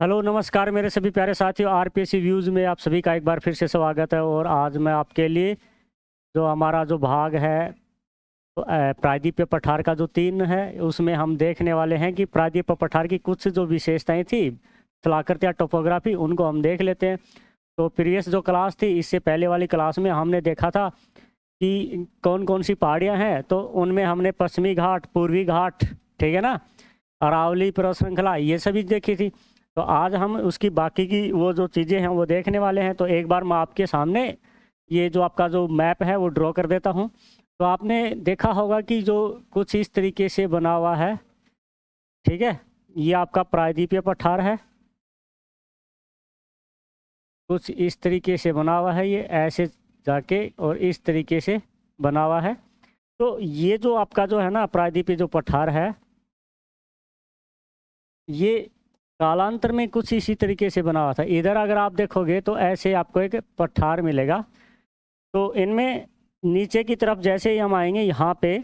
Hello नमस्कार मेरे सभी प्यारे साथियों, आरपीएससी व्यूज़ में आप सभी का एक बार फिर से स्वागत है। और आज मैं आपके लिए जो हमारा जो भाग है तो प्रायद्वीपीय पठार का जो 3 है उसमें हम देखने वाले हैं कि प्रायद्वीपीय पठार की कुछ जो विशेषताएं थी, स्थलाकृति या टोपोग्राफी, उनको हम देख लेते हैं। तो प्रीवियस जो क्लास थी, इससे पहले वाली क्लास में हमने देखा था कि कौन कौन सी पहाड़ियाँ हैं। तो उनमें हमने पश्चिमी घाट, पूर्वी घाट, ठीक है ना, अरावली पर्वत श्रृंखला, ये सभी देखी थी। तो आज हम उसकी बाकी की वो जो चीज़ें हैं वो देखने वाले हैं। तो एक बार मैं आपके सामने ये जो आपका जो मैप है वो ड्रॉ कर देता हूँ। तो आपने देखा होगा कि जो कुछ इस तरीके से बना हुआ है, ठीक है, ये आपका प्रायद्वीपीय पठार है। कुछ इस तरीके से बना हुआ है, ये ऐसे जाके और इस तरीके से बना हुआ है। तो ये जो आपका जो है ना प्रायद्वीपीय जो पठार है, ये कालांतर में कुछ इसी तरीके से बना हुआ था। इधर अगर आप देखोगे तो ऐसे आपको एक पठार मिलेगा। तो इनमें नीचे की तरफ जैसे ही हम आएंगे यहाँ पे,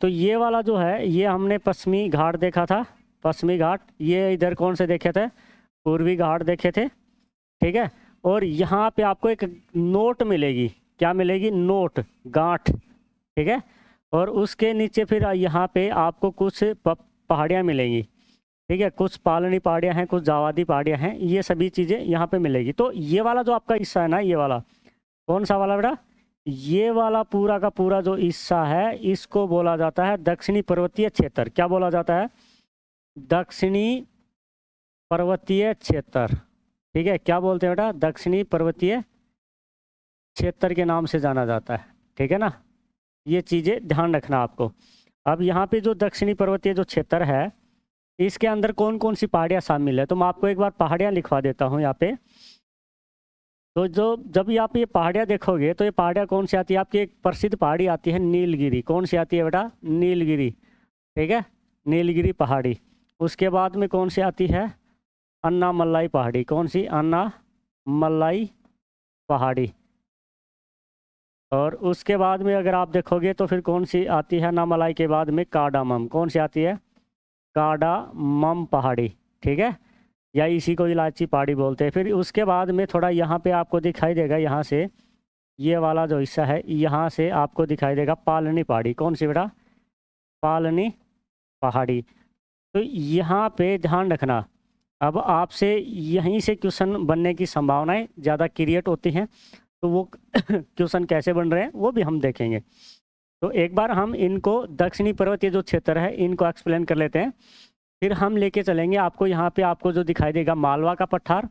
तो ये वाला जो है ये हमने पश्चिमी घाट देखा था। पश्चिमी घाट, ये इधर कौन से देखे थे? पूर्वी घाट देखे थे, ठीक है। और यहाँ पे आपको एक नोट मिलेगी। क्या मिलेगी? नोट, गांठ, ठीक है। और उसके नीचे फिर यहाँ पे आपको कुछ पहाड़ियाँ मिलेंगी, ठीक है। कुछ पालनी पहाड़ियाँ हैं, कुछ जावादी पहाड़ियाँ हैं, ये सभी चीज़ें यहाँ पे मिलेगी। तो ये वाला जो आपका हिस्सा है ना, ये वाला कौन सा वाला बेटा? ये वाला पूरा का पूरा जो हिस्सा है इसको बोला जाता है दक्षिणी पर्वतीय क्षेत्र। क्या बोला जाता है? दक्षिणी पर्वतीय क्षेत्र, ठीक है। क्या बोलते हैं बेटा? दक्षिणी पर्वतीय क्षेत्र के नाम से जाना जाता है, ठीक है ना। ये चीज़ें ध्यान रखना आपको। अब यहाँ पे जो दक्षिणी पर्वतीय जो क्षेत्र है, इसके अंदर कौन कौन सी पहाड़ियाँ शामिल है, तो मैं आपको एक बार पहाड़ियाँ लिखवा देता हूँ यहाँ पे। तो जो जब आप ये पहाड़ियाँ देखोगे तो ये पहाड़ियाँ कौन सी आती है? आपकी एक प्रसिद्ध पहाड़ी आती है नीलगिरी। कौन सी आती है बेटा? नीलगिरी, ठीक है, नीलगिरी पहाड़ी। उसके बाद में कौन सी आती है? अन्नामलाई पहाड़ी। कौन सी? अन्नामलाई पहाड़ी। और उसके बाद में अगर आप देखोगे तो फिर कौन सी आती है अन्नामलाई के बाद में? कार्डामम। कौन सी आती है? कार्डामम पहाड़ी, ठीक है, या इसी को इलायची पहाड़ी बोलते हैं। फिर उसके बाद में थोड़ा यहाँ पे आपको दिखाई देगा, यहाँ से ये वाला जो हिस्सा है यहाँ से आपको दिखाई देगा पालनी पहाड़ी। कौन सी बेटा? पालनी पहाड़ी। तो यहाँ पे ध्यान रखना, अब आपसे यहीं से क्वेश्चन बनने की संभावनाएं ज़्यादा क्रिएट होती हैं। तो वो क्वेश्चन कैसे बन रहे हैं वो भी हम देखेंगे। तो एक बार हम इनको दक्षिणी पर्वतीय जो क्षेत्र है इनको एक्सप्लेन कर लेते हैं। फिर हम लेके चलेंगे आपको यहाँ पे, आपको जो दिखाई देगा मालवा का पठार,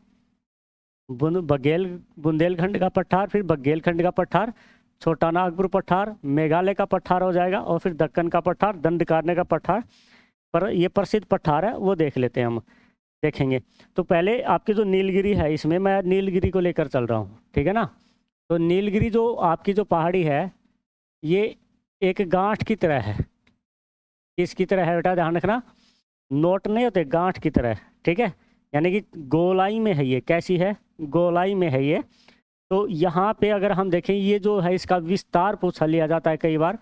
बुंदेलखंड का पठार, फिर बघेलखंड का पठार, छोटा नागपुर पठार, मेघालय का पठार हो जाएगा, और फिर दक्कन का पठार, दंडकारण्य का पठार। पर ये प्रसिद्ध पठार है वो देख लेते हैं, हम देखेंगे। तो पहले आपकी जो नीलगिरी है, इसमें मैं नीलगिरी को लेकर चल रहा हूँ, ठीक है ना। तो नीलगिरी जो आपकी जो पहाड़ी है, ये एक गांठ की तरह है। किसकी तरह है बेटा? ध्यान रखना, नोट नहीं होते, गांठ की तरह, ठीक है। यानी कि गोलाई में है ये। कैसी है? गोलाई में है ये। तो यहाँ पे अगर हम देखें, ये जो है इसका विस्तार पूछा लिया जाता है कई बार।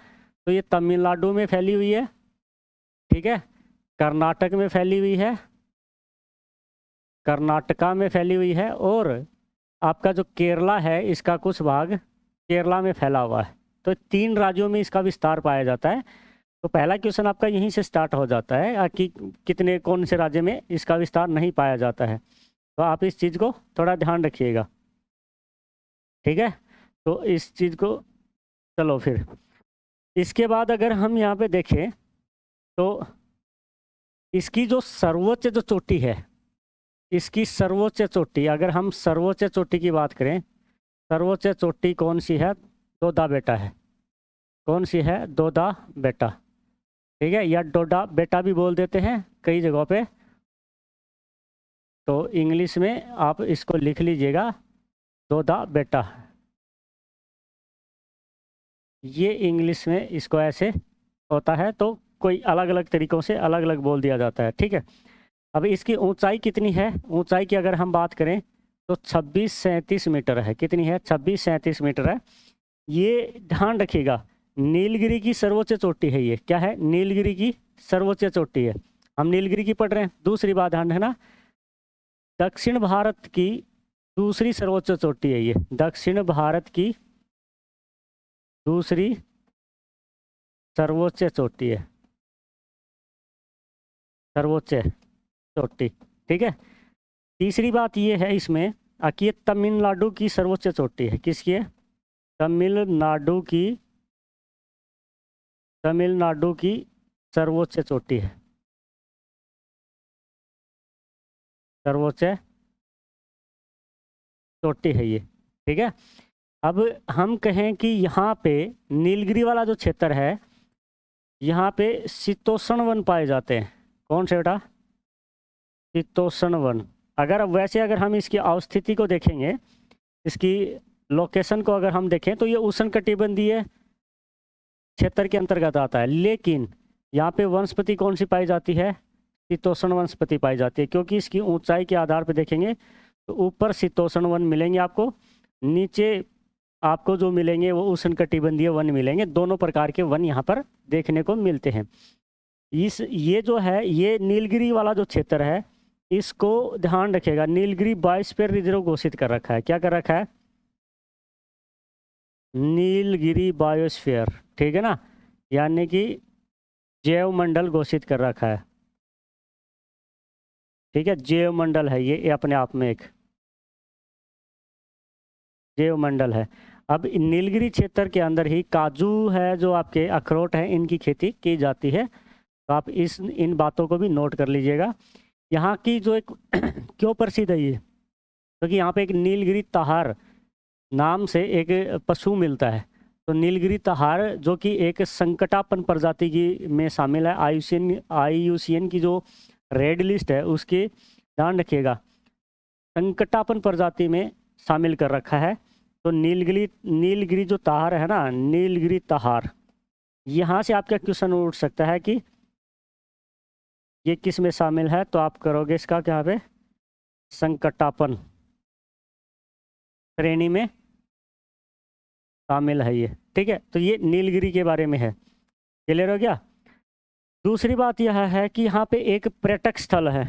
तो ये तमिलनाडु में फैली हुई है, ठीक है, कर्नाटक में फैली हुई है, कर्नाटका में फैली हुई है, और आपका जो केरला है इसका कुछ भाग केरला में फैला हुआ है। तो 3 राज्यों में इसका विस्तार पाया जाता है। तो पहला क्वेश्चन आपका यहीं से स्टार्ट हो जाता है कि कितने कौन से राज्य में इसका विस्तार नहीं पाया जाता है। तो आप इस चीज़ को थोड़ा ध्यान रखिएगा, ठीक है। तो इस चीज़ को, चलो फिर इसके बाद अगर हम यहाँ पे देखें तो इसकी जो सर्वोच्च जो चोटी है, इसकी सर्वोच्च चोटी, अगर हम सर्वोच्च चोटी की बात करें, सर्वोच्च चोटी कौन सी है? दोदा बेटा है। कौन सी है? दोदा बेटा, ठीक है, या डोडा बेटा भी बोल देते हैं कई जगहों पे। तो इंग्लिश में आप इसको लिख लीजिएगा, दोदा बेटा। ये इंग्लिश में इसको ऐसे होता है, तो कोई अलग अलग तरीक़ों से अलग अलग बोल दिया जाता है, ठीक है। अब इसकी ऊंचाई कितनी है? ऊंचाई की अगर हम बात करें तो 2637 मीटर है। कितनी है? 2637 मीटर है। ये ध्यान रखिएगा, नीलगिरी की सर्वोच्च चोटी है ये। क्या है? नीलगिरी की सर्वोच्च चोटी है। हम नीलगिरी की पढ़ रहे हैं। दूसरी बात ध्यान रखना, दक्षिण भारत की दूसरी सर्वोच्च चोटी है ये, दक्षिण भारत की दूसरी सर्वोच्च चोटी है, सर्वोच्च चोटी। ठीक है। तीसरी बात ये है इसमें कि ये तमिलनाडु की सर्वोच्च चोटी है। किसकी है? तमिलनाडु की, तमिलनाडु की सर्वोच्च चोटी है, सर्वोच्च चोटी है ये। ठीक है। अब हम कहें कि यहाँ पे नीलगिरी वाला जो क्षेत्र है, यहाँ पे शीतोष्ण वन पाए जाते हैं। कौन से बेटा? शीतोष्ण वन। अगर हम इसकी अवस्थिति को देखेंगे, इसकी लोकेशन को अगर हम देखें तो ये उष्णकटिबंधीय क्षेत्र के अंतर्गत आता है, लेकिन यहाँ पे वनस्पति कौन सी पाई जाती है? शीतोष्ण वनस्पति पाई जाती है, क्योंकि इसकी ऊंचाई के आधार पर देखेंगे तो ऊपर शीतोष्ण वन मिलेंगे आपको, नीचे आपको जो मिलेंगे वो उष्णकटिबंधीय वन मिलेंगे। दोनों प्रकार के वन यहाँ पर देखने को मिलते हैं। ये जो है, ये नीलगिरी वाला जो क्षेत्र है, इसको ध्यान रखिएगा, नीलगिरी बायोस्फीयर रिजर्व घोषित कर रखा है। क्या कर रखा है? नीलगिरी बायोस्फीयर। ठीक है ना, यानी कि जैव मंडल घोषित कर रखा है। ठीक है, जैव मंडल है ये अपने आप में एक जैव मंडल है। अब नीलगिरी क्षेत्र के अंदर ही काजू है, जो आपके अखरोट हैं, इनकी खेती की जाती है। तो आप इन बातों को भी नोट कर लीजिएगा। यहाँ की जो एक क्यों प्रसिद्ध है ये? क्योंकि यहाँ पे एक नीलगिरी तहार नाम से एक पशु मिलता है। तो नीलगिरी तहार जो कि एक संकटापन प्रजाति की में शामिल है, IUCN की जो रेड लिस्ट है उसके, ध्यान रखिएगा, संकटापन प्रजाति में शामिल कर रखा है। तो नीलगिरी जो तहार है ना, नीलगिरी तहार, यहाँ से आपका क्वेश्चन उठ सकता है कि ये किस में शामिल है? तो आप करोगे इसका क्या पे, संकटापन श्रेणी में शामिल है ये। ठीक है, तो ये नीलगिरी के बारे में है। क्लियर हो गया? दूसरी बात यह है कि यहाँ पे एक पर्यटक स्थल है।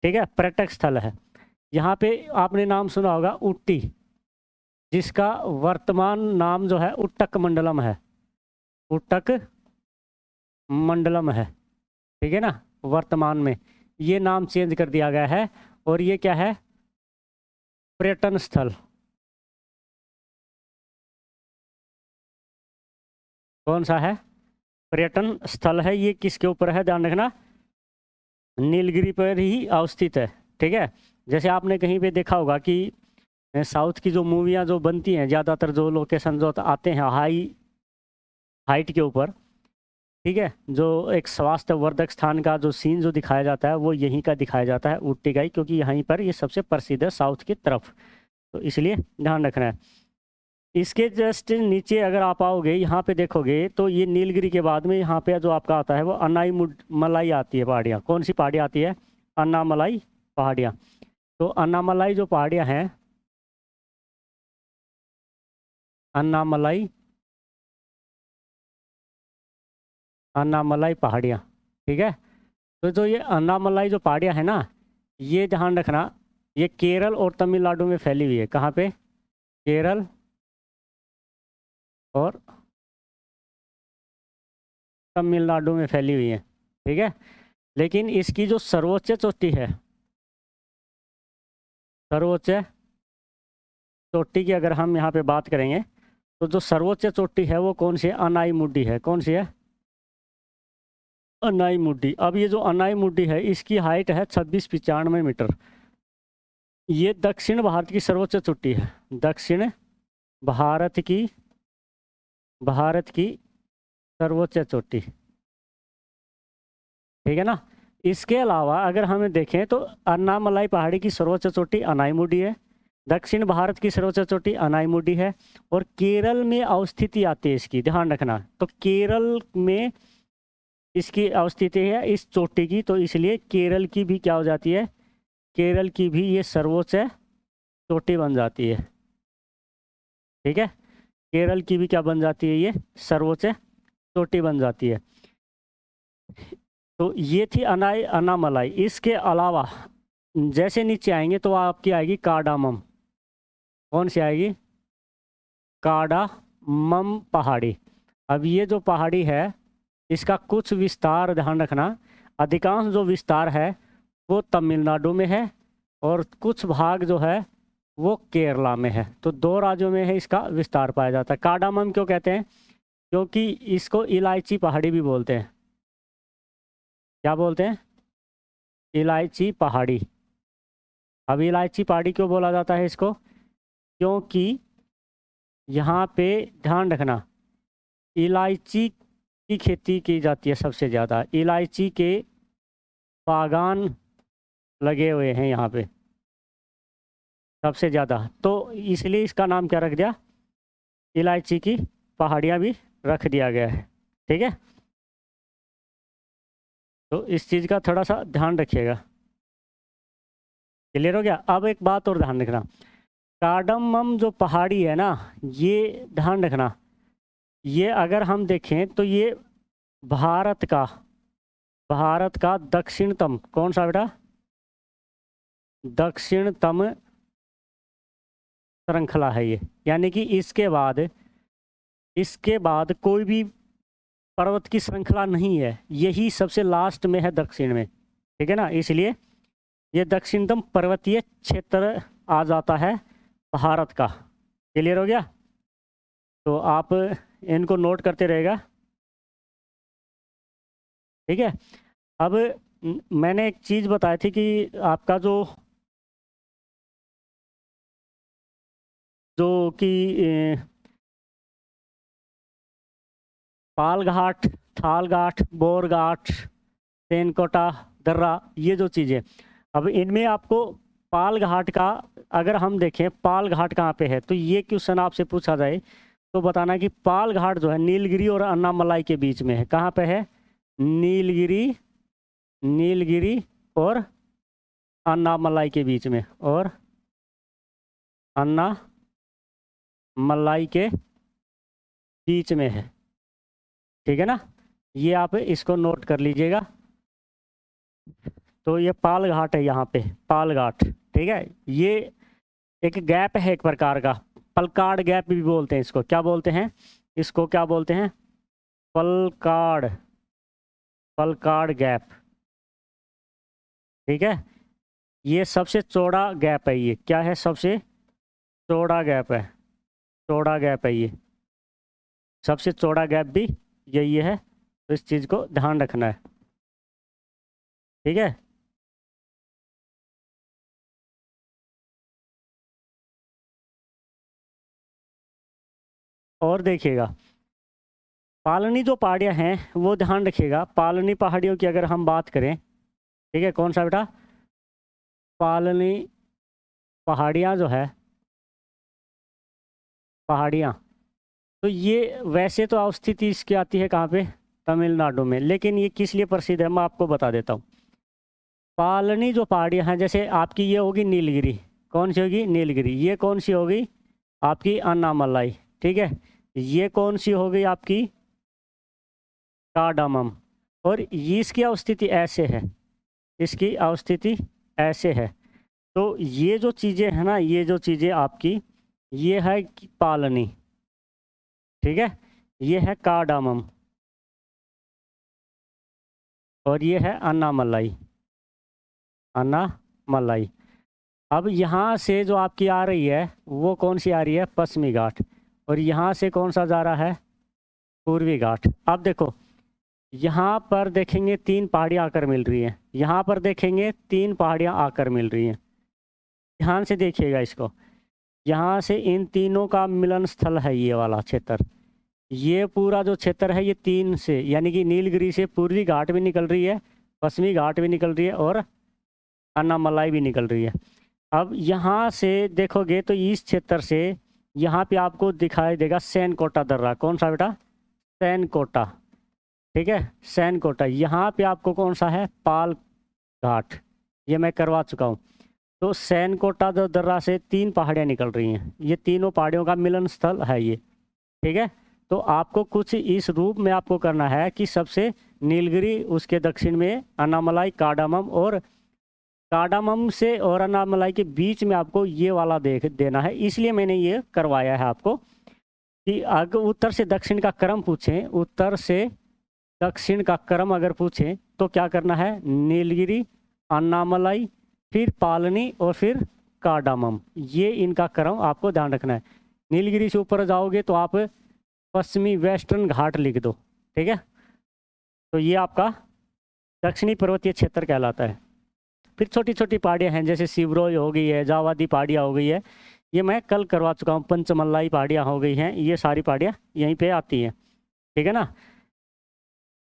ठीक है, पर्यटक स्थल है। यहाँ पे आपने नाम सुना होगा ऊटी, जिसका वर्तमान नाम जो है उट्टक मंडलम है, उट्टक मंडलम है। ठीक है ना, वर्तमान में ये नाम चेंज कर दिया गया है। और ये क्या है? पर्यटन स्थल। कौन सा है? पर्यटन स्थल है। ये किसके ऊपर है? ध्यान रखना, नीलगिरी पर ही अवस्थित है। ठीक है, जैसे आपने कहीं पे देखा होगा कि साउथ की जो मूवियाँ जो बनती हैं, ज़्यादातर जो लोकेशन जो आते हैं हाइट के ऊपर, ठीक है, जो एक स्वास्थ्य वर्धक स्थान का जो सीन जो दिखाया जाता है वो यहीं का दिखाया जाता है, ऊटी का ही, क्योंकि यहीं पर ये सबसे प्रसिद्ध है साउथ की तरफ। तो इसलिए ध्यान रखना है। इसके जस्ट नीचे अगर आप आओगे, यहाँ पे देखोगे तो ये नीलगिरी के बाद में यहाँ पे जो आपका आता है वो अन्नामलाई आती है पहाड़ियाँ। कौन सी पहाड़ियाँ आती है? अन्नामलाई पहाड़ियाँ। तो अन्नामलाई जो पहाड़ियाँ हैं, अन्नामलाई पहाड़ियाँ, ठीक है। तो जो ये अन्नामलाई जो पहाड़ियाँ हैं ना, ये ध्यान रखना, ये केरल और तमिलनाडु में फैली हुई है। कहाँ पे? केरल और तमिलनाडु में फैली हुई है। ठीक है, लेकिन इसकी जो सर्वोच्च चोटी है, सर्वोच्च चोटी की अगर हम यहाँ पे बात करेंगे तो जो सर्वोच्च चोटी है वो कौन सी है? अनाईमुडी है। कौन सी है? अनाईमुडी। अब ये जो अनाईमुडी है, इसकी हाइट है 2695 मीटर। ये दक्षिण भारत की सर्वोच्च चोटी है, दक्षिण भारत की सर्वोच्च चोटी। ठीक है ना। इसके अलावा अगर हमें देखें तो अन्नामलाई पहाड़ी की सर्वोच्च चोटी अनाईमुडी है, दक्षिण भारत की सर्वोच्च चोटी अनाईमुडी है, और केरल में अवस्थिति आती है इसकी, ध्यान रखना। तो केरल में इसकी अवस्थिति है इस चोटी की, तो इसलिए केरल की भी क्या हो जाती है? केरल की भी ये सर्वोच्च चोटी बन जाती है। ठीक है, केरल की भी क्या बन जाती है? ये सर्वोच्च चोटी बन जाती है। तो ये थी अन्नामलाई। इसके अलावा जैसे नीचे आएंगे तो आपकी आएगी कार्डामम। कौन सी आएगी? कार्डामम पहाड़ी। अब ये जो पहाड़ी है इसका कुछ विस्तार ध्यान रखना, अधिकांश जो विस्तार है वो तमिलनाडु में है और कुछ भाग जो है वो केरला में है। तो दो राज्यों में है इसका विस्तार पाया जाता है। कार्डामम क्यों कहते हैं? क्योंकि इसको इलायची पहाड़ी भी बोलते हैं। क्या बोलते हैं? इलायची पहाड़ी। अब इलायची पहाड़ी क्यों बोला जाता है इसको? क्योंकि यहाँ पे ध्यान रखना, इलायची की खेती की जाती है सबसे ज़्यादा। इलायची के बागान लगे हुए हैं यहाँ पे सबसे ज़्यादा, तो इसलिए इसका नाम क्या रख दिया? इलायची की पहाड़ियाँ भी रख दिया गया है। ठीक है, तो इस चीज़ का थोड़ा सा ध्यान रखिएगा। क्लियर हो गया? अब एक बात और ध्यान रखना, कार्डमम जो पहाड़ी है ना, ये ध्यान रखना, ये अगर हम देखें तो ये भारत का दक्षिणतम, कौन सा बेटा? दक्षिणतम श्रृंखला है ये। यानी कि इसके बाद कोई भी पर्वत की श्रृंखला नहीं है, यही सबसे लास्ट में है दक्षिण में। ठीक है ना, इसलिए ये दक्षिणतम पर्वतीय क्षेत्र आ जाता है भारत का। क्लियर हो गया? तो आप इनको नोट करते रहेगा। ठीक है, अब मैंने एक चीज़ बताई थी कि आपका जो कि पाल घाट, थाल घाट, बोर घाट, सेनकोटा दर्रा, ये जो चीज़ें, अब इनमें आपको पाल घाट का, अगर हम देखें पाल घाट कहाँ पे है, तो ये क्वेश्चन आपसे पूछा जाए तो बताना कि पाल घाट जो है नीलगिरी और अन्नामलाई के बीच में है। कहाँ पे है? नीलगिरी और अन्नामलाई के बीच में, और अन्नामलाई के बीच में है। ठीक है ना, ये आप इसको नोट कर लीजिएगा। तो ये पाल घाट है, यहाँ पे पाल घाट। ठीक है, ये एक गैप है एक प्रकार का, पलकाड़ गैप भी बोलते हैं इसको। क्या बोलते हैं इसको? क्या बोलते हैं? पलकाड़ गैप। ठीक है, ये सबसे चौड़ा गैप है। ये क्या है? सबसे चौड़ा गैप है। चौड़ा गैप है ये, सबसे चौड़ा गैप भी यही है। तो इस चीज़ को ध्यान रखना है। ठीक है, और देखिएगा पालनी जो पहाड़ियाँ हैं वो ध्यान रखिएगा। पालनी पहाड़ियों की अगर हम बात करें, ठीक है, कौन सा बेटा? पालनी पहाड़ियाँ जो है, पहाड़ियाँ, तो ये वैसे तो अवस्थिति इसकी आती है कहाँ पे? तमिलनाडु में। लेकिन ये किस लिए प्रसिद्ध है मैं आपको बता देता हूँ। पालनी जो पहाड़ियाँ हैं, जैसे आपकी ये होगी नीलगिरी। कौन सी होगी? नीलगिरी। ये कौन सी होगी? आपकी अन्नामलाई। ठीक है, ये कौन सी हो गई? आपकी कार्डामम। और ये इसकी अवस्थिति ऐसे है, इसकी अवस्थिति ऐसे है। तो ये जो चीज़ें हैं ना, ये जो चीज़ें आपकी, ये है पालनी। ठीक है, ये है कार्डामम और ये है अन्नामलाई। अन्नामलाई। अब यहाँ से जो आपकी आ रही है वो कौन सी आ रही है? पश्चिमी घाट। और यहाँ से कौन सा जा रहा है? पूर्वी घाट। अब देखो यहाँ पर देखेंगे 3 पहाड़ियाँ आकर मिल रही हैं, यहाँ पर देखेंगे 3 पहाड़ियाँ आकर मिल रही हैं। ध्यान से देखिएगा इसको, यहाँ से इन तीनों का मिलन स्थल है ये वाला क्षेत्र। ये पूरा जो क्षेत्र है ये 3 से, यानी कि नीलगिरी से पूर्वी घाट भी निकल रही है, पश्चिमी घाट भी निकल रही है और अन्नामलाई भी निकल रही है। अब यहाँ से देखोगे तो इस क्षेत्र से यहाँ पे आपको दिखाई देगा सैनकोटा दर्रा। कौन सा बेटा? सैनकोटा। ठीक है, सैनकोटा। यहाँ पे आपको कौन सा है? पाल घाट। ये मैं करवा चुका हूँ। तो सैनकोटा दर्रा से 3 पहाड़ियाँ निकल रही हैं, ये तीनों पहाड़ियों का मिलन स्थल है ये। ठीक है, तो आपको कुछ इस रूप में आपको करना है कि सबसे नीलगिरी, उसके दक्षिण में अन्नामलाई, कार्डामम और कार्डामम से और अन्नामलाई के बीच में आपको ये वाला देख देना है, इसलिए मैंने ये करवाया है आपको कि अगर उत्तर से दक्षिण का क्रम पूछें, उत्तर से दक्षिण का क्रम अगर पूछें तो क्या करना है, नीलगिरी, अन्नामलाई, फिर पालनी और फिर कार्डामम, ये इनका क्रम आपको ध्यान रखना है। नीलगिरी से ऊपर जाओगे तो आप पश्चिमी वेस्टर्न घाट लिख दो, ठीक है। तो ये आपका दक्षिणी पर्वतीय क्षेत्र कहलाता है। फिर छोटी छोटी पहाड़ियाँ हैं, जैसे सिवरोई हो गई है, जावादी पहाड़ियाँ हो गई है, ये मैं कल करवा चुका हूँ। पंचमल्लाई पहाड़ियाँ हो गई हैं, ये सारी पहाड़ियाँ यहीं पे आती हैं, ठीक है ना।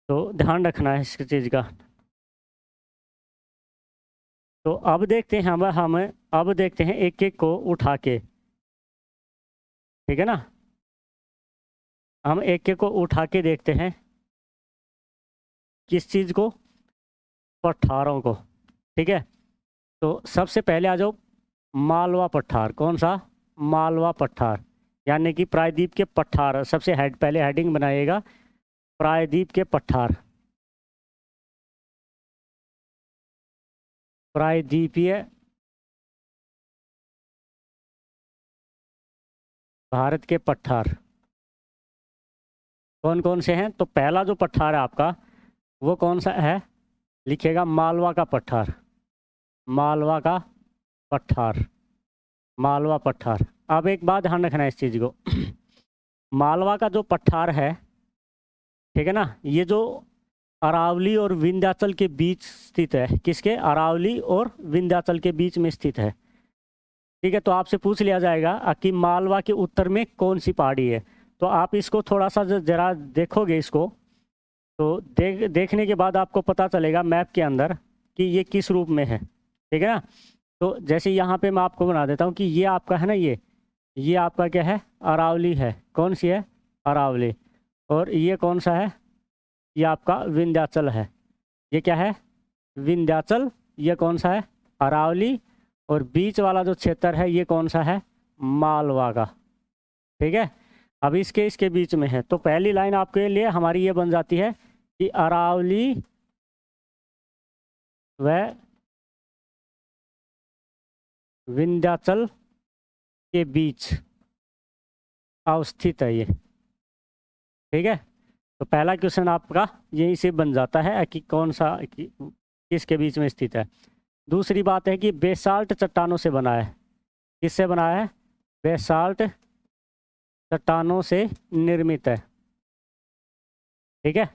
तो ध्यान रखना है इस चीज़ का। तो अब देखते हैं हम अब देखते हैं एक एक को उठा के, ठीक है ना। हम एक एक को उठा के देखते हैं, किस चीज़ को, पठारों को, ठीक है। तो सबसे पहले आ जाओ मालवा पठार। कौन सा, मालवा पठार, यानी कि प्रायद्वीप के पठार। सबसे पहले हेडिंग बनाइएगा, प्रायद्वीप के पठार, प्रायद्वीपीय भारत के पठार कौन कौन से हैं। तो पहला जो पठार है आपका वो कौन सा है, लिखिएगा मालवा का पठार, मालवा का पठार, मालवा पठार। अब एक बात ध्यान रखना है इस चीज़ को मालवा का जो पठार है, ठीक है ना, ये जो अरावली और विंध्याचल के बीच स्थित है, किसके, अरावली और विंध्याचल के बीच में स्थित है, ठीक है। तो आपसे पूछ लिया जाएगा कि मालवा के उत्तर में कौन सी पहाड़ी है। तो आप इसको थोड़ा सा जरा देखोगे इसको, तो देखने के बाद आपको पता चलेगा मैप के अंदर कि ये किस रूप में है, ठीक है ना। तो जैसे यहाँ पे मैं आपको बना देता हूँ कि ये आपका है ना, ये आपका क्या है, अरावली है। कौन सी है, अरावली। और ये कौन सा है, ये आपका विंध्याचल है। ये क्या है, विंध्याचल। ये कौन सा है, अरावली। और बीच वाला जो क्षेत्र है ये कौन सा है, मालवा का, ठीक है। अब इसके बीच में है। तो पहली लाइन आपके लिए हमारी ये बन जाती है कि अरावली व विंध्याचल के बीच अवस्थित है ये, ठीक है। तो पहला क्वेश्चन आपका यहीं से बन जाता है कि कौन सा किसके बीच में स्थित है। दूसरी बात है कि बेसाल्ट चट्टानों से बना है। किससे बना है, बेसाल्ट चट्टानों से निर्मित है, ठीक है।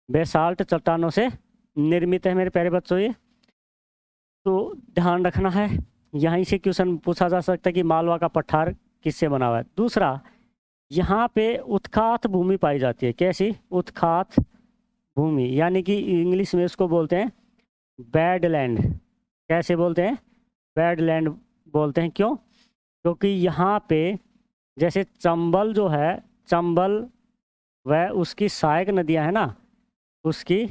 बेसाल्ट चट्टानों से निर्मित है मेरे प्यारे बच्चों ये। तो ध्यान रखना है, यहीं से क्वेश्चन पूछा जा सकता है कि मालवा का पठार किससे बना हुआ है। दूसरा, यहाँ पे उत्खात भूमि पाई जाती है। कैसी, उत्खात भूमि, यानी कि इंग्लिश में इसको बोलते हैं बैडलैंड। कैसे बोलते हैं, बैडलैंड बोलते हैं। क्यों, क्योंकि यहाँ पे जैसे चंबल जो है, चंबल वह उसकी सहायक नदियाँ है ना, उसकी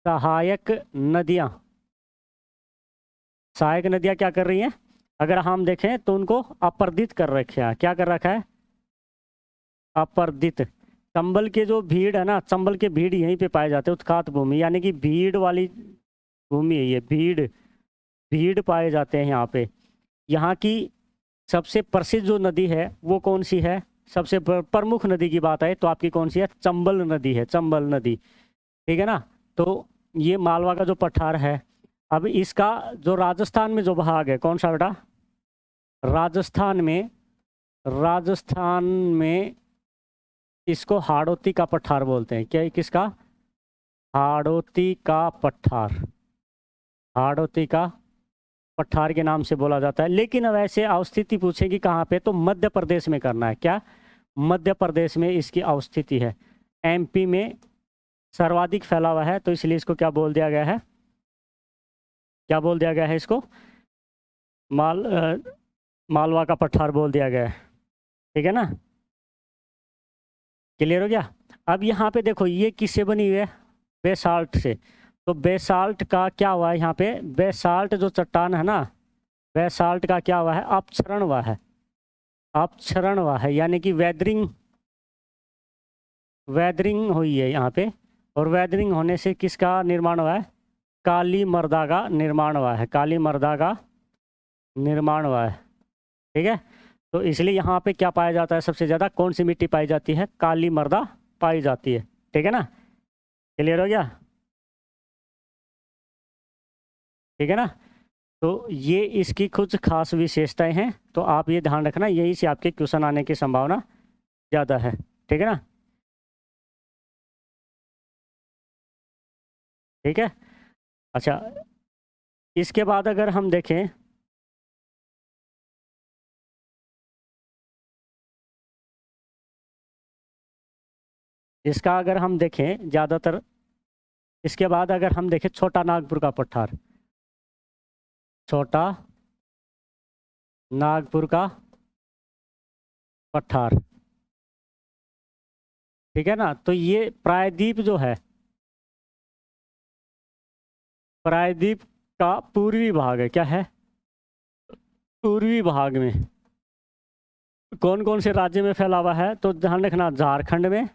सहायक नदियाँ, सहायक नदियाँ क्या कर रही हैं, अगर हम देखें तो उनको अपर्दित कर रखे हैं। क्या कर रखा है, अपर्दित। चंबल के जो भीड़ है ना, चंबल के भीड़ यहीं पे पाए जाते हैं, उत्खात भूमि, यानी कि भीड़ वाली भूमि है ये, भीड़ भीड़ पाए जाते हैं यहाँ पे। यहाँ की सबसे प्रसिद्ध जो नदी है वो कौन सी है, सबसे प्रमुख नदी की बात है तो आपकी कौन सी है, चंबल नदी है, चंबल नदी, ठीक है ना। तो ये मालवा का जो पठार है। अब इसका जो राजस्थान में जो भाग है, कौन सा बेटा, राजस्थान में इसको हाड़ौती का पठार बोलते हैं। क्या, किसका, हाड़ौती का पठार, हाड़ौती का पठार के नाम से बोला जाता है। लेकिन अब ऐसे अवस्थिति पूछेगी कहाँ पे, तो मध्य प्रदेश में करना है। क्या, मध्य प्रदेश में इसकी अवस्थिति है। एमपी में सर्वाधिक फैला हुआ है, तो इसलिए इसको क्या बोल दिया गया है, क्या बोल दिया गया है इसको, मालवा का पठार बोल दिया गया है, ठीक है ना। क्लियर हो गया। अब यहाँ पे देखो ये किससे बनी हुई है, बेसाल्ट से। तो बेसाल्ट का क्या हुआ है यहाँ पे, बेसाल्ट जो चट्टान है ना, बेसाल्ट का क्या हुआ है, अपक्षरण हुआ है, अपक्षरण हुआ है, यानी कि वेदरिंग हुई है यहाँ पे। और वेदरिंग होने से किसका निर्माण हुआ है, काली मर्दा का निर्माण हुआ है, काली मर्दा का निर्माण हुआ है। ठीक है, तो इसलिए यहाँ पे क्या पाया जाता है, सबसे ज़्यादा कौन सी मिट्टी पाई जाती है, काली मर्दा पाई जाती है। ठीक है ना, क्लियर हो गया? ठीक है ना, तो ये इसकी कुछ खास विशेषताएं हैं, तो आप ये ध्यान रखना, यही से आपके क्वेश्चन आने की संभावना ज़्यादा है। ठीक है ना, ठीक है। अच्छा, इसके बाद अगर हम देखें, इसका अगर हम देखें ज़्यादातर, इसके बाद अगर हम देखें छोटा नागपुर का पठार, छोटा नागपुर का पठार, ठीक है ना, तो ये प्रायद्वीप जो है, प्रायद्वीप का पूर्वी भाग है, क्या है, पूर्वी भाग में कौन कौन से राज्य में फैला हुआ है, तो ध्यान रखना, झारखंड में,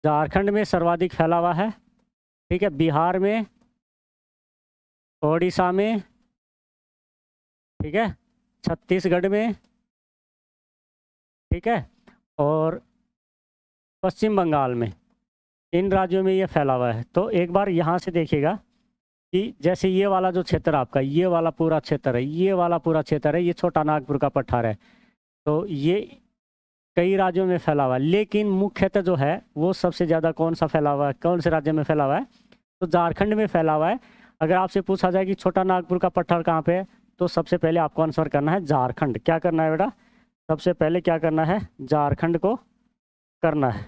झारखंड में सर्वाधिक फैला हुआ है। ठीक है, बिहार में, ओडिशा में, ठीक है, छत्तीसगढ़ में, ठीक है, और पश्चिम बंगाल में, इन राज्यों में ये फैला हुआ है। तो एक बार यहाँ से देखिएगा कि जैसे ये वाला जो क्षेत्र आपका, ये वाला पूरा क्षेत्र है, ये वाला पूरा क्षेत्र है, ये छोटा नागपुर का पठार है, तो ये कई राज्यों में फैला हुआ है, लेकिन मुख्यतः जो है वो सबसे ज़्यादा कौन सा फैला हुआ है, कौन से राज्य में फैला हुआ है, तो झारखंड में फैला हुआ है। अगर आपसे पूछा जाए कि छोटा नागपुर का पठार कहाँ पे है, तो सबसे पहले आपको आंसर करना है झारखंड। क्या करना है बेटा, सबसे पहले क्या करना है, झारखंड को करना है।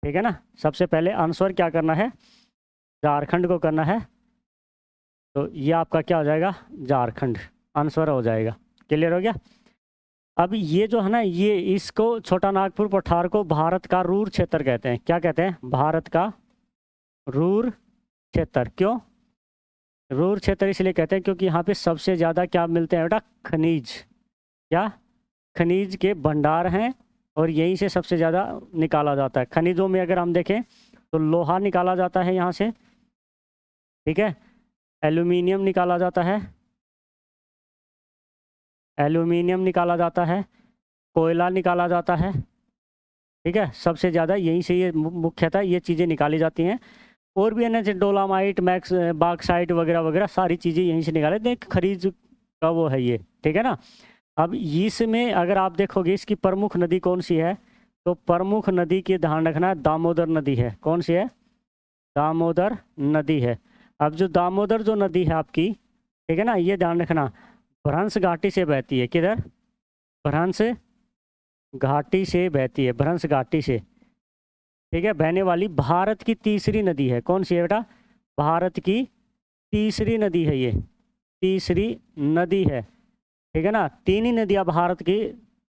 ठीक है ना, सबसे पहले आंसर क्या करना है, झारखंड को करना है, तो ये आपका क्या हो जाएगा, झारखंड आंसर हो जाएगा। क्लियर हो गया? अब ये जो है ना, ये इसको छोटा नागपुर पठार को भारत का रूर क्षेत्र कहते हैं। क्या कहते हैं, भारत का रूर क्षेत्र। क्यों रूर क्षेत्र इसलिए कहते हैं क्योंकि यहाँ पे सबसे ज़्यादा क्या मिलते हैं बेटा, खनिज, क्या, खनिज के भंडार हैं, और यहीं से सबसे ज़्यादा निकाला जाता है। खनिजों में अगर हम देखें तो लोहा निकाला जाता है यहाँ से, ठीक है, एल्यूमिनियम निकाला जाता है, एल्यूमिनियम निकाला जाता है, कोयला निकाला जाता है, ठीक है, सबसे ज़्यादा यहीं से ये मुख्यतः ये चीज़ें निकाली जाती हैं। और भी है ना, डोलामाइट, मैक्स, बाक्साइट वगैरह वगैरह सारी चीज़ें यहीं से निकाले थे, खनिज का वो है ये। ठीक है ना, अब इसमें अगर आप देखोगे इसकी प्रमुख नदी कौन सी है, तो प्रमुख नदी की ध्यान रखना है, दामोदर नदी है। कौन सी है, दामोदर नदी है। अब जो दामोदर जो नदी है आपकी, ठीक है ना, ये ध्यान रखना, भ्रंश घाटी से बहती है। किधर, भ्रंश घाटी से बहती है, भ्रंश घाटी से, ठीक है, बहने वाली भारत की तीसरी नदी है। कौन सी है बेटा, भारत की तीसरी नदी है, ये तीसरी नदी है। ठीक है ना, तीन ही नदियां भारत की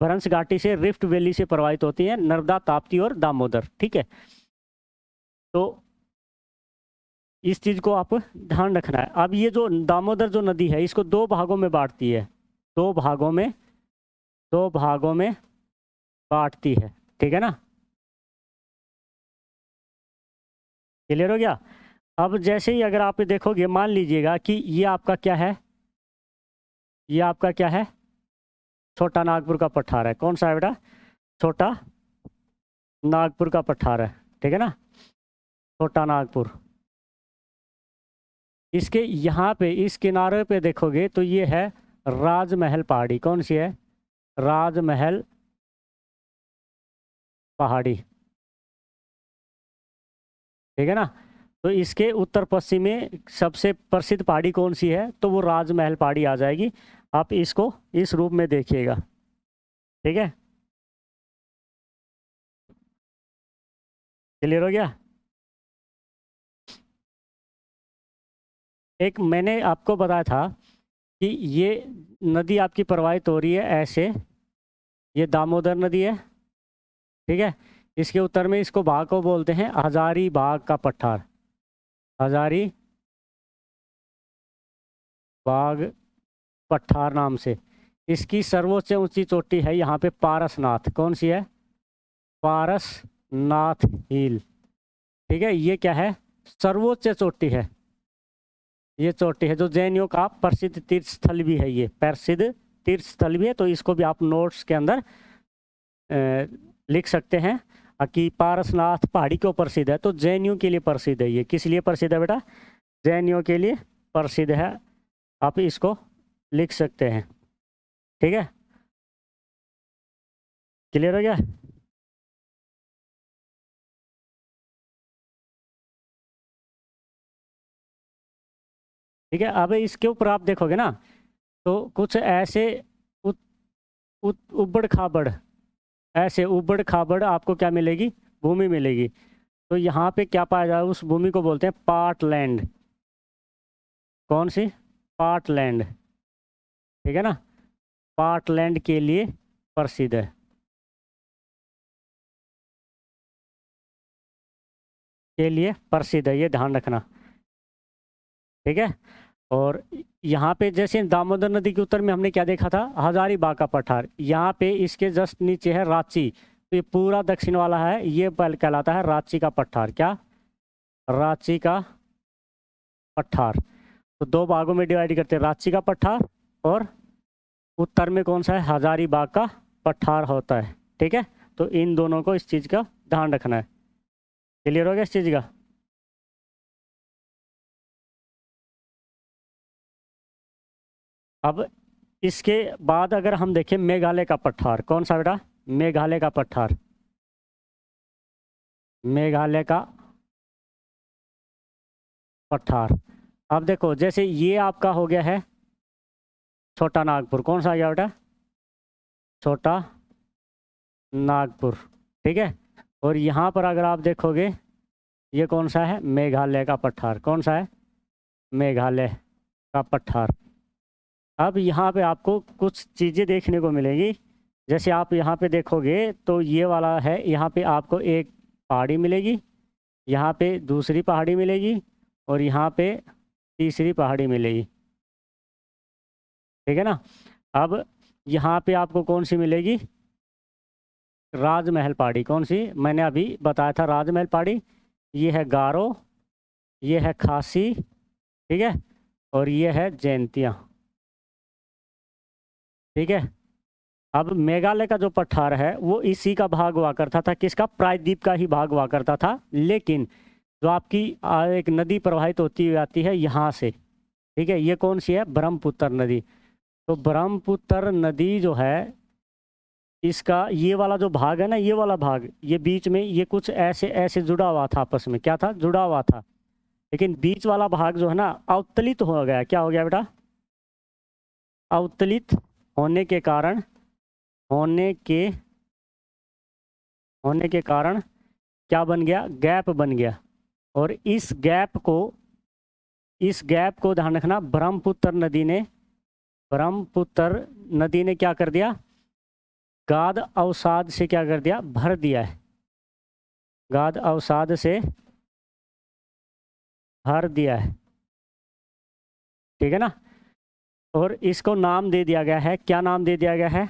भ्रंश घाटी से, रिफ्ट वैली से प्रवाहित होती हैं, नर्मदा, ताप्ती और दामोदर। ठीक है, तो इस चीज़ को आप ध्यान रखना है। अब ये जो दामोदर जो नदी है, इसको दो भागों में बांटती है, दो भागों में, दो भागों में बांटती है। ठीक है ना, क्लियर हो गया? अब जैसे ही अगर आप देखोगे, मान लीजिएगा कि ये आपका क्या है, ये आपका क्या है, छोटा नागपुर का पठार है। कौन सा है बेटा, छोटा नागपुर का पठार है। ठीक है ना, छोटा नागपुर, इसके यहाँ पे इस किनारे पे देखोगे तो ये है राजमहल पहाड़ी। कौन सी है, राजमहल पहाड़ी। ठीक है ना, तो इसके उत्तर पश्चिम में सबसे प्रसिद्ध पहाड़ी कौन सी है, तो वो राजमहल पहाड़ी आ जाएगी। आप इसको इस रूप में देखिएगा। ठीक है, क्लियर हो गया? एक मैंने आपको बताया था कि ये नदी आपकी प्रवाहित हो रही है ऐसे, ये दामोदर नदी है। ठीक है, इसके उत्तर में इसको बाघ को बोलते हैं हजारी बाग का पठार, हजारी बाग पठार नाम से। इसकी सर्वोच्च ऊंची चोटी है यहाँ पे पारसनाथ। कौन सी है, पारसनाथ हिल। ठीक है, ये क्या है, सर्वोच्च चोटी है। ये चोटी है जो जैनियों का प्रसिद्ध तीर्थ स्थल भी है, ये प्रसिद्ध तीर्थ स्थल भी है, तो इसको भी आप नोट्स के अंदर लिख सकते हैं कि पारसनाथ पहाड़ी क्यों प्रसिद्ध है। तो जैनियों के लिए प्रसिद्ध है। ये किस लिए प्रसिद्ध है बेटा? जैनियों के लिए प्रसिद्ध है, आप इसको लिख सकते हैं। ठीक है, क्लियर हो गया? ठीक है, अब इसके ऊपर आप देखोगे ना तो कुछ ऐसे उबड़ खाबड़, ऐसे उबड़ खाबड़ आपको क्या मिलेगी? भूमि मिलेगी। तो यहाँ पे क्या पाया जाए? उस भूमि को बोलते हैं पार्टलैंड। कौन सी? पार्टलैंड। ठीक है ना, पार्टलैंड के लिए प्रसिद्ध है। के लिए प्रसिद्ध है, ये ध्यान रखना। ठीक है, और यहाँ पे जैसे दामोदर नदी के उत्तर में हमने क्या देखा था? हजारीबाग का पठार। यहाँ पे इसके जस्ट नीचे है रांची, तो ये पूरा दक्षिण वाला है, ये कहलाता है रांची का पठार। क्या? रांची का पठार। तो दो भागों में डिवाइड करते हैं, रांची का पठार और उत्तर में कौन सा है? हजारीबाग का पठार होता है। ठीक है, तो इन दोनों को इस चीज़ का ध्यान रखना है। क्लियर हो गया इस चीज़ का? अब इसके बाद अगर हम देखें मेघालय का पठार, कौन सा बेटा? मेघालय का पठार। मेघालय का पठार। अब देखो जैसे ये आपका हो गया है छोटा नागपुर। कौन सा आ गया बेटा? छोटा नागपुर। ठीक है, और यहाँ पर अगर आप देखोगे ये कौन सा है? मेघालय का पठार। कौन सा है? मेघालय का पठार। अब यहाँ पे आपको कुछ चीज़ें देखने को मिलेंगी। जैसे आप यहाँ पे देखोगे तो ये वाला है, यहाँ पे आपको एक पहाड़ी मिलेगी, यहाँ पे दूसरी पहाड़ी मिलेगी और यहाँ पे तीसरी पहाड़ी मिलेगी। ठीक है ना, अब यहाँ पे आपको कौन सी मिलेगी? राजमहल पहाड़ी। कौन सी? मैंने अभी बताया था राजमहल पहाड़ी। ये है गारो, ये है खासी, ठीक है, और ये है जैंतिया। ठीक है, अब मेघालय का जो पठार है वो इसी का भाग हुआ करता था। किसका? प्रायद्वीप का ही भाग हुआ करता था। लेकिन जो आपकी एक नदी प्रवाहित होती हुई आती है यहाँ से, ठीक है, ये कौन सी है? ब्रह्मपुत्र नदी। तो ब्रह्मपुत्र नदी जो है, इसका ये वाला जो भाग है ना, ये वाला भाग, ये बीच में ये कुछ ऐसे ऐसे जुड़ा हुआ था, आपस में क्या था? जुड़ा हुआ था। लेकिन बीच वाला भाग जो है ना अवतलित हो गया। क्या हो गया बेटा? अवतलित होने के कारण, होने के कारण क्या बन गया? गैप बन गया। और इस गैप को ध्यान रखना, ब्रह्मपुत्र नदी ने क्या कर दिया? गाद अवसाद से क्या कर दिया? भर दिया है। गाद अवसाद से भर दिया है। ठीक है ना, और इसको नाम दे दिया गया है। क्या नाम दे दिया गया है?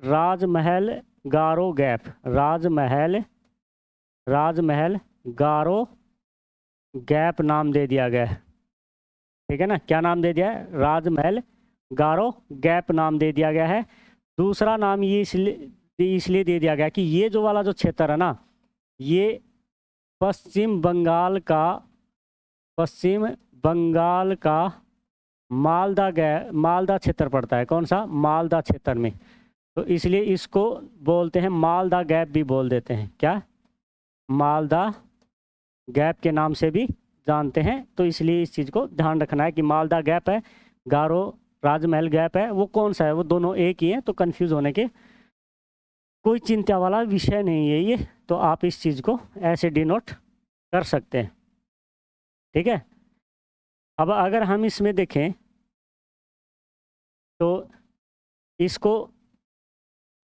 राजमहल गारो गैप। राजमहल गारो गैप नाम दे दिया गया है। ठीक है ना, क्या नाम दे दिया है? राजमहल गारो गैप नाम दे दिया गया है। दूसरा नाम ये इसलिए दे दिया गया कि ये जो वाला जो क्षेत्र है ना, ये पश्चिम बंगाल का मालदा क्षेत्र पड़ता है। कौन सा? मालदा क्षेत्र में। तो इसलिए इसको बोलते हैं मालदा गैप भी बोल देते हैं। क्या? मालदा गैप के नाम से भी जानते हैं। तो इसलिए इस चीज़ को ध्यान रखना है कि मालदा गैप है, गारो राजमहल गैप है, वो कौन सा है? वो दोनों एक ही हैं। तो कंफ्यूज होने के कोई चिंता वाला विषय नहीं है ये। तो आप इस चीज़ को ऐसे डिनोट कर सकते हैं। ठीक है, अब अगर हम इसमें देखें तो इसको,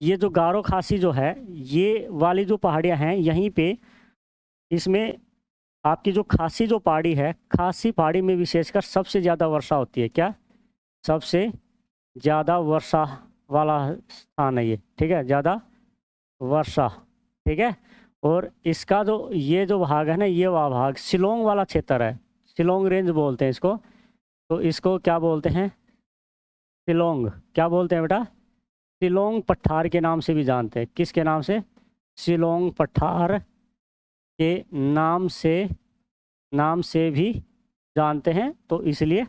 ये जो गारो खासी जो है, ये वाली जो पहाड़ियाँ हैं यहीं पे, इसमें आपकी जो खासी जो पहाड़ी है, खासी पहाड़ी में विशेषकर सबसे ज़्यादा वर्षा होती है। क्या? सबसे ज़्यादा वर्षा वाला स्थान है ये। ठीक है, ज़्यादा वर्षा। ठीक है, और इसका जो ये जो भाग है ना, ये वाला भाग शिलोंग वाला क्षेत्र है। शिलोंग रेंज बोलते हैं इसको। तो इसको क्या बोलते हैं? शिलोंग। क्या बोलते हैं बेटा? शिलोंग पठार के नाम से भी जानते हैं। किसके नाम से? शिलोंग पठार के नाम से भी जानते हैं। तो इसलिए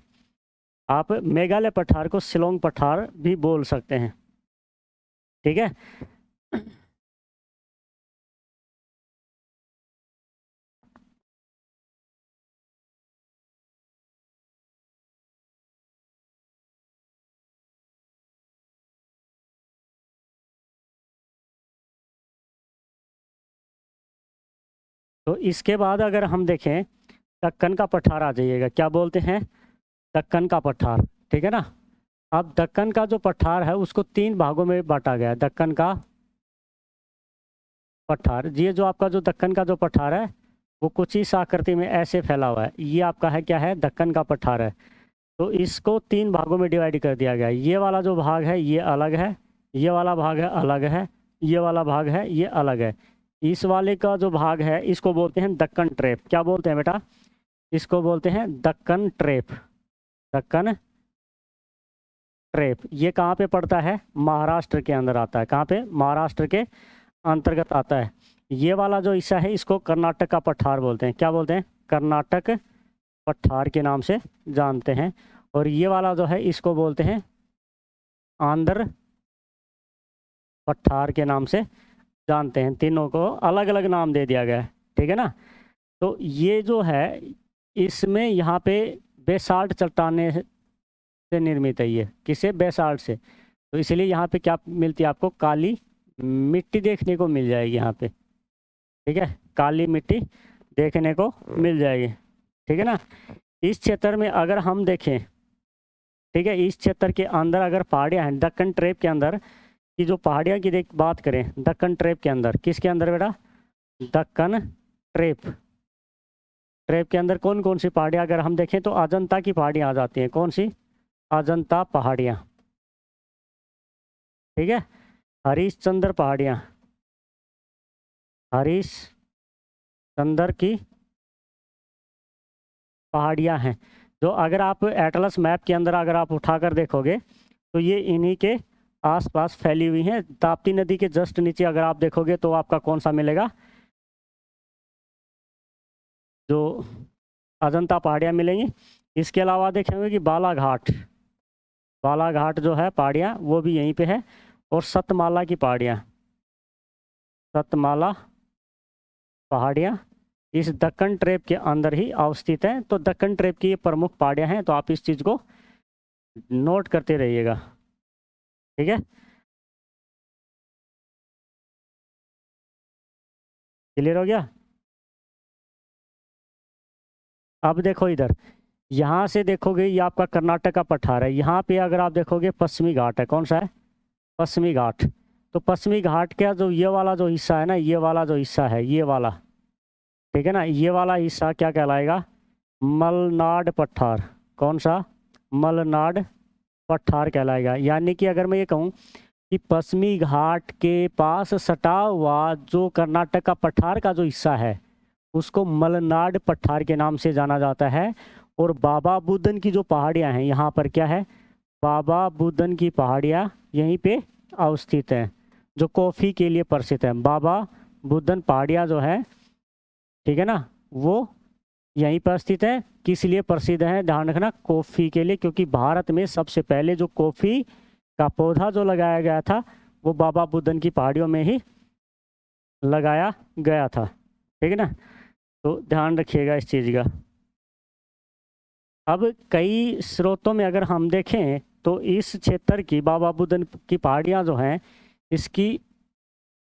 आप मेघालय पठार को शिलोंग पठार भी बोल सकते हैं। ठीक है। तो इसके बाद अगर हम देखें, दक्कन का पठार आ जाइएगा। क्या बोलते हैं? दक्कन का पठार। ठीक है ना। अब दक्कन का जो पठार है उसको 3 भागों में बांटा गया है। दक्कन का पठार, ये जो आपका जो दक्कन का जो पठार है वो कुछ इस आकृति में ऐसे फैला हुआ है। ये आपका है क्या है? दक्कन का पठार है। तो इसको 3 भागों में डिवाइड कर दिया गया है। ये वाला जो भाग है ये अलग है, ये वाला भाग है अलग है, ये वाला भाग है ये अलग है। इस वाले का जो भाग है इसको बोलते हैं दक्कन ट्रेप। क्या बोलते हैं बेटा? इसको बोलते हैं दक्कन ट्रेप। दक्कन ट्रेप। ये कहाँ पे पड़ता है? महाराष्ट्र के अंदर आता है। कहाँ पे? महाराष्ट्र के अंतर्गत आता है। ये वाला जो हिस्सा है इसको कर्नाटक का पठार बोलते हैं। क्या बोलते हैं? कर्नाटक पठार के नाम से जानते हैं। और ये वाला जो है इसको बोलते हैं आंध्र पठार के नाम से जानते हैं। तीनों को अलग अलग नाम दे दिया गया है। ठीक है ना। तो ये जो है इसमें यहाँ पे बेसाल्ट चट्टाने से निर्मित है। ये किसे? बेसाल्ट से। तो इसलिए यहाँ पे क्या मिलती है आपको? काली मिट्टी देखने को मिल जाएगी यहाँ पे। ठीक है, काली मिट्टी देखने को मिल जाएगी। ठीक है ना। इस क्षेत्र में अगर हम देखें, ठीक है, इस क्षेत्र के अंदर अगर पहाड़ियाँ हैं, दक्कन ट्रेप के अंदर की जो पहाड़ियाँ की देख बात करें, दक्कन ट्रेप के अंदर, किसके अंदर बेटा? दक्कन ट्रेप। ट्रेप के अंदर कौन कौन सी पहाड़ियाँ अगर हम देखें तो अजंता की पहाड़ियाँ आ जाती हैं। कौन सी? अजंता पहाड़ियाँ। ठीक है। हरिश्चंद्र पहाड़ियाँ, हरिश्चंद्र की पहाड़ियाँ हैं। जो अगर आप एटलस मैप के अंदर अगर आप उठाकर देखोगे तो ये इन्हीं के आसपास फैली हुई हैं। ताप्ती नदी के जस्ट नीचे अगर आप देखोगे तो आपका कौन सा मिलेगा? जो अजंता पहाड़ियाँ मिलेंगी। इसके अलावा देखेंगे कि बालाघाट, बालाघाट जो है पहाड़ियाँ वो भी यहीं पे है। और सतमाला की पहाड़ियाँ, सतमाला पहाड़ियाँ इस दक्कन ट्रेप के अंदर ही अवस्थित हैं। तो दक्कन ट्रेप की ये प्रमुख पहाड़ियाँ हैं। तो आप इस चीज़ को नोट करते रहिएगा। ठीक है, क्लियर हो गया? अब देखो इधर, यहाँ से देखोगे ये आपका कर्नाटक का पठार है। यहाँ पे अगर आप देखोगे पश्चिमी घाट है। कौन सा है? पश्चिमी घाट। तो पश्चिमी घाट का जो ये वाला जो हिस्सा है ना, ये वाला जो हिस्सा है ये वाला, ठीक है ना, ये वाला हिस्सा क्या कहलाएगा? मलनाड पठार। कौन सा? मलनाड पठार कहलाएगा। यानी कि अगर मैं ये कहूँ कि पश्चिमी घाट के पास सटा हुआ जो कर्नाटक का पठार का जो हिस्सा है उसको मलनाड पठार के नाम से जाना जाता है। और बाबा बुदन की जो पहाड़ियाँ हैं यहाँ पर क्या है? बाबा बुदन की पहाड़ियाँ यहीं पे अवस्थित हैं, जो कॉफ़ी के लिए प्रसिद्ध है। बाबा बुदन पहाड़ियाँ जो है, ठीक है ना, वो यहीं पर स्थित है। किस लिए प्रसिद्ध है? ध्यान रखना, कॉफ़ी के लिए। क्योंकि भारत में सबसे पहले जो कॉफ़ी का पौधा जो लगाया गया था वो बाबा बुदन की पहाड़ियों में ही लगाया गया था। ठीक है ना। तो ध्यान रखिएगा इस चीज़ का। अब कई स्रोतों में अगर हम देखें तो इस क्षेत्र की बाबा बुदन की पहाड़ियाँ जो हैं इसकी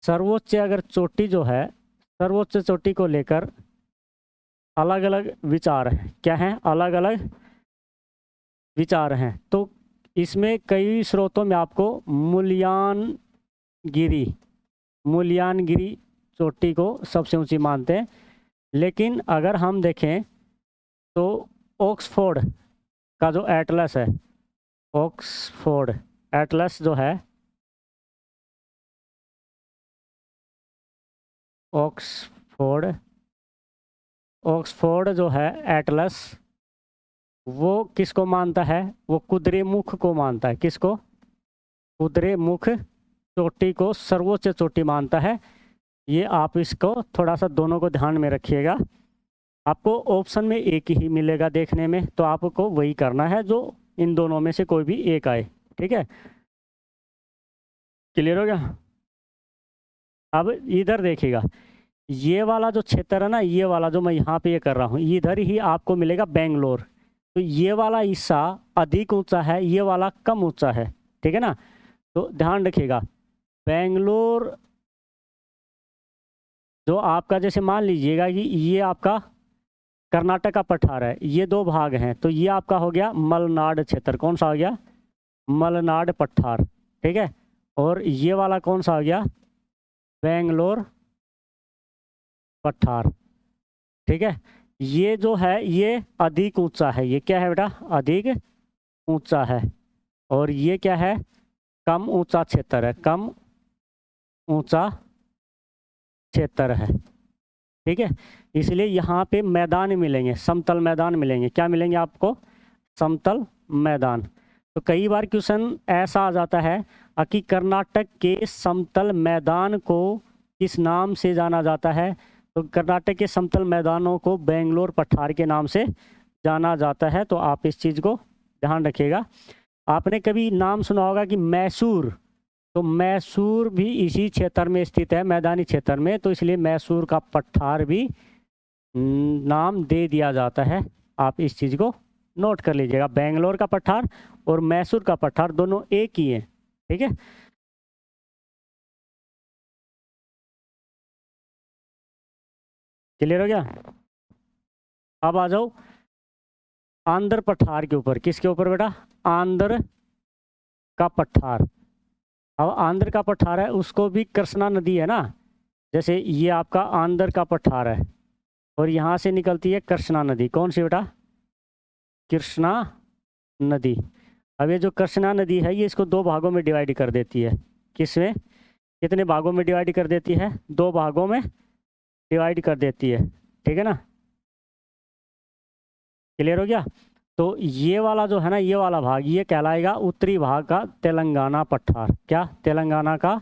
सर्वोच्च अगर चोटी जो है, सर्वोच्च चोटी को लेकर अलग अलग विचार हैं। क्या हैं? अलग अलग विचार हैं। तो इसमें कई स्रोतों में आपको मुलियानगिरी, मुलियानगिरी चोटी को सबसे ऊंची मानते हैं। लेकिन अगर हम देखें तो ऑक्सफोर्ड का जो एटलस है, ऑक्सफोर्ड एटलस जो है, ऑक्सफोर्ड, ऑक्सफोर्ड जो है एटलस वो किसको मानता है? वो कुद्रेमुख को मानता है। किसको? कुद्रेमुख चोटी को सर्वोच्च चोटी मानता है। ये आप इसको थोड़ा सा दोनों को ध्यान में रखिएगा। आपको ऑप्शन में एक ही मिलेगा देखने में, तो आपको वही करना है जो इन दोनों में से कोई भी एक आए। ठीक है, क्लियर हो गया? अब इधर देखिएगा, ये वाला जो क्षेत्र है ना, ये वाला जो मैं यहाँ पे ये कर रहा हूँ, इधर ही आपको मिलेगा बेंगलोर। तो ये वाला हिस्सा अधिक ऊंचा है, ये वाला कम ऊंचा है। ठीक है ना? तो ध्यान रखिएगा, बेंगलोर जो आपका, जैसे मान लीजिएगा कि ये आपका कर्नाटक का पठार है, ये दो भाग हैं, तो ये आपका हो गया मलनाड क्षेत्र। कौन सा हो गया? मलनाड पठार। ठीक है, और ये वाला कौन सा हो गया? बेंगलोर पठार। ठीक है, ये जो है ये अधिक ऊंचा है। ये क्या है बेटा? अधिक ऊंचा है। और ये क्या है? कम ऊंचा क्षेत्र है। कम ऊंचा क्षेत्र है। ठीक है, इसलिए यहाँ पे मैदान मिलेंगे, समतल मैदान मिलेंगे। क्या मिलेंगे आपको? समतल मैदान। तो कई बार क्वेश्चन ऐसा आ जाता है कि कर्नाटक के समतल मैदान को किस नाम से जाना जाता है? तो कर्नाटक के समतल मैदानों को बेंगलोर पठार के नाम से जाना जाता है। तो आप इस चीज़ को ध्यान रखिएगा। आपने कभी नाम सुना होगा कि मैसूर, तो मैसूर भी इसी क्षेत्र में स्थित है, मैदानी क्षेत्र में, तो इसलिए मैसूर का पठार भी नाम दे दिया जाता है। आप इस चीज़ को नोट कर लीजिएगा, बेंगलोर का पठार और मैसूर का पठार दोनों एक ही है। ठीक है, क्लियर हो गया? अब आ जाओ आंध्र पठार के ऊपर। किसके ऊपर बेटा? आंध्र का पठार। अब आंध्र का पठार है, उसको भी कृष्णा नदी है ना, जैसे ये आपका आंध्र का पठार है और यहाँ से निकलती है कृष्णा नदी। कौन सी बेटा? कृष्णा नदी। अब ये जो कृष्णा नदी है, ये इसको दो भागों में डिवाइड कर देती है। किसमें? कितने भागों में डिवाइड कर देती है? दो भागों में डिवाइड कर देती है। ठीक है ना? क्लियर हो गया? तो ये वाला जो है ना, ये वाला भाग, ये कहलाएगा उत्तरी भाग का तेलंगाना पठार। क्या? तेलंगाना का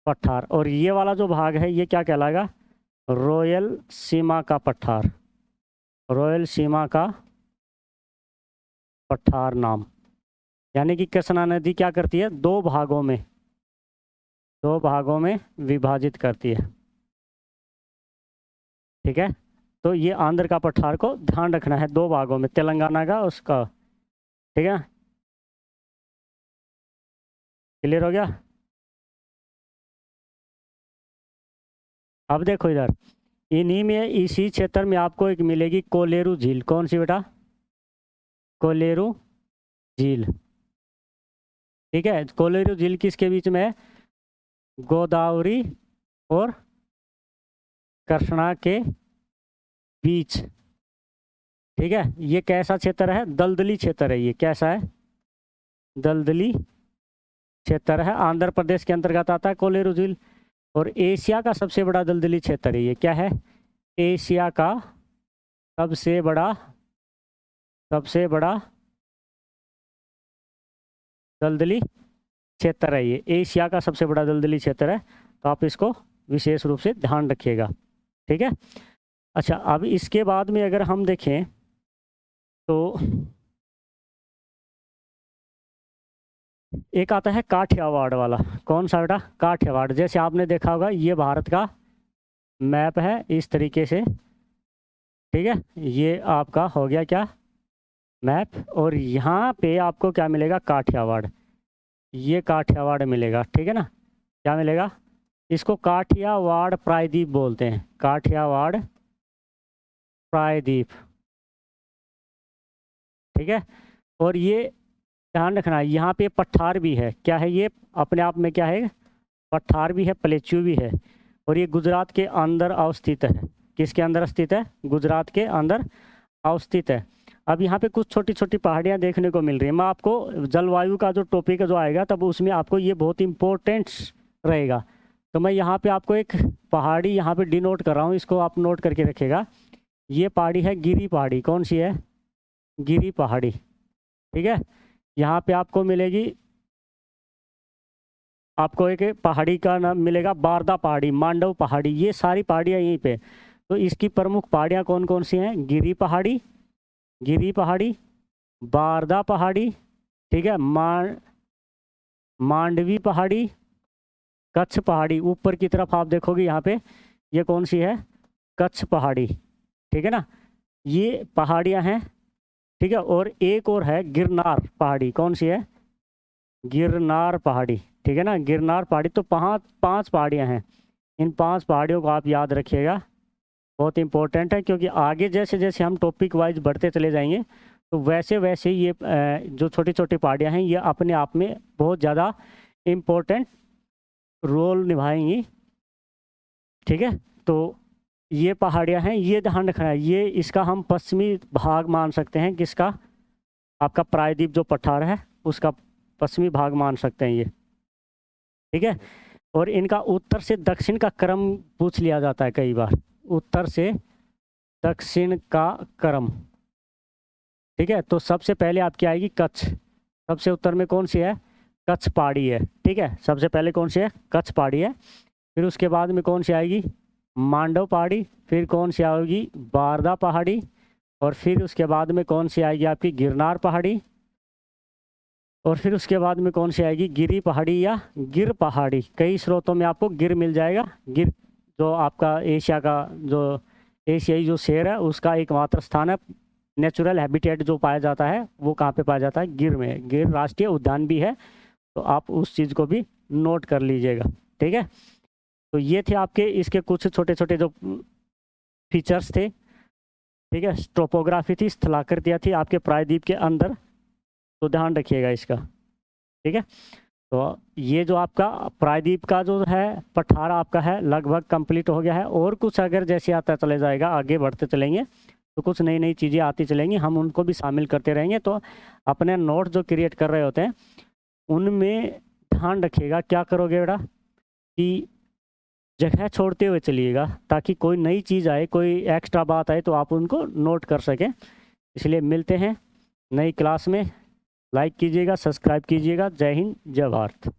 पठार। और ये वाला जो भाग है, ये क्या कहलाएगा? रॉयल सीमा का पठार। रॉयल सीमा का पठार नाम। यानी कि कृष्णा नदी क्या करती है? दो भागों में विभाजित करती है। ठीक है, तो ये आंध्र का पठार को ध्यान रखना है, दो भागों में, तेलंगाना का उसका। ठीक है, क्लियर हो गया? अब देखो इधर, इन्हीं में, इसी क्षेत्र में आपको एक मिलेगी कोलेरू झील। कौन सी बेटा? कोलेरू झील। ठीक है, कोलेरू झील किसके बीच में है? गोदावरी और कृष्णा के बीच। ठीक है, ये कैसा क्षेत्र है? दलदली क्षेत्र है। ये कैसा है? दलदली क्षेत्र है। आंध्र प्रदेश के अंतर्गत आता है कोलेरू झील। और एशिया का सबसे बड़ा दलदली क्षेत्र है ये। क्या है? एशिया का सबसे बड़ा दलदली क्षेत्र है ये। एशिया का सबसे बड़ा दलदली क्षेत्र है, तो आप इसको विशेष रूप से ध्यान रखिएगा। ठीक है, अच्छा, अब इसके बाद में अगर हम देखें तो एक आता है काठियावाड़ वाला। कौन सा बेटा? काठियावाड़। जैसे आपने देखा होगा, ये भारत का मैप है इस तरीके से। ठीक है, ये आपका हो गया क्या? मैप। और यहाँ पे आपको क्या मिलेगा? काठियावाड़। ये काठियावाड़ मिलेगा। ठीक है ना? क्या मिलेगा? इसको काठियावाड़ प्रायद्वीप बोलते हैं। काठियावाड़ प्रायद्वीप। ठीक है, और ये ध्यान रखना, यहाँ पे पठार भी है। क्या है ये? अपने आप में क्या है? पठार भी है, प्लेच्यू भी है। और ये गुजरात के अंदर अवस्थित है। किसके अंदर स्थित है? गुजरात के अंदर अवस्थित है। अब यहाँ पे कुछ छोटी छोटी पहाड़ियाँ देखने को मिल रही है। मैं आपको जलवायु का जो टॉपिक जो आएगा, तब उसमें आपको ये बहुत इंपॉर्टेंट रहेगा। तो मैं यहाँ पे आपको एक पहाड़ी यहाँ पे डिनोट कर रहा हूँ, इसको आप नोट करके रखिएगा। ये पहाड़ी है गिरी पहाड़ी। कौन सी है? गिरी पहाड़ी, ठीक है। यहाँ पे आपको मिलेगी, आपको एक पहाड़ी का नाम मिलेगा बारदा पहाड़ी, मांडव पहाड़ी, ये सारी पहाड़ियाँ यहीं पे। तो इसकी प्रमुख पहाड़ियाँ कौन कौन सी हैं? गिरी पहाड़ी, बारदा पहाड़ी, ठीक है, मांडवी पहाड़ी, कच्छ पहाड़ी। ऊपर की तरफ आप देखोगे यहाँ पे, ये कौन सी है? कच्छ पहाड़ी, ठीक है ना। ये पहाड़ियाँ हैं, ठीक है। और एक और है गिरनार पहाड़ी, कौन सी है? गिरनार पहाड़ी, ठीक है ना, गिरनार पहाड़ी। तो पांच पहाड़ियाँ हैं। इन 5 पहाड़ियों को आप याद रखिएगा, बहुत इंपॉर्टेंट है, क्योंकि आगे जैसे जैसे हम टॉपिक वाइज बढ़ते चले जाएंगे तो वैसे वैसे ये जो छोटी छोटी पहाड़ियाँ हैं ये अपने आप में बहुत ज़्यादा इम्पोर्टेंट रोल निभाएंगी, ठीक है। तो ये पहाड़ियाँ हैं, ये ध्यान रखना है, ये इसका हम पश्चिमी भाग मान सकते हैं, किसका? आपका प्रायद्वीप जो पठार है उसका पश्चिमी भाग मान सकते हैं ये, ठीक है। और इनका उत्तर से दक्षिण का क्रम पूछ लिया जाता है कई बार, उत्तर से दक्षिण का क्रम, ठीक है। तो सबसे पहले आपकी आएगी कच्छ, सबसे उत्तर में कौन सी है? कच्छ पहाड़ी है, ठीक है। सबसे पहले कौन सी है? कच्छ पहाड़ी है। फिर उसके बाद में कौन सी आएगी? मांडव पहाड़ी। फिर कौन सी आएगी? बारदा पहाड़ी। और फिर उसके बाद में कौन सी आएगी आपकी? गिरनार पहाड़ी। और फिर उसके बाद में कौन सी आएगी? गिरी पहाड़ी या गिर पहाड़ी। कई स्रोतों में आपको गिर मिल जाएगा। गिर जो आपका एशिया का जो एशियाई जो शेर है उसका एकमात्र स्थान है, नेचुरल हैबिटेट जो पाया जाता है वो कहाँ पे पाया जाता है? गिर में। गिर राष्ट्रीय उद्यान भी है, तो आप उस चीज़ को भी नोट कर लीजिएगा, ठीक है। तो ये थे आपके इसके कुछ छोटे छोटे जो फीचर्स थे, ठीक है। टोपोग्राफी थी, स्थलाकृतियाँ थी आपके प्रायद्वीप के अंदर, तो ध्यान रखिएगा इसका, ठीक है। तो ये जो आपका प्रायद्वीप का जो है पठार आपका है लगभग कंप्लीट हो गया है। और कुछ अगर जैसे आता चले जाएगा, आगे बढ़ते चलेंगे तो कुछ नई नई चीज़ें आती चलेंगी, हम उनको भी शामिल करते रहेंगे। तो अपने नोट जो क्रिएट कर रहे होते हैं उनमें ध्यान रखिएगा, क्या करोगे बेटा कि जगह छोड़ते हुए चलिएगा, ताकि कोई नई चीज़ आए, कोई एक्स्ट्रा बात आए तो आप उनको नोट कर सकें। इसलिए मिलते हैं नई क्लास में। लाइक कीजिएगा, सब्सक्राइब कीजिएगा। जय हिंद, जय भारत।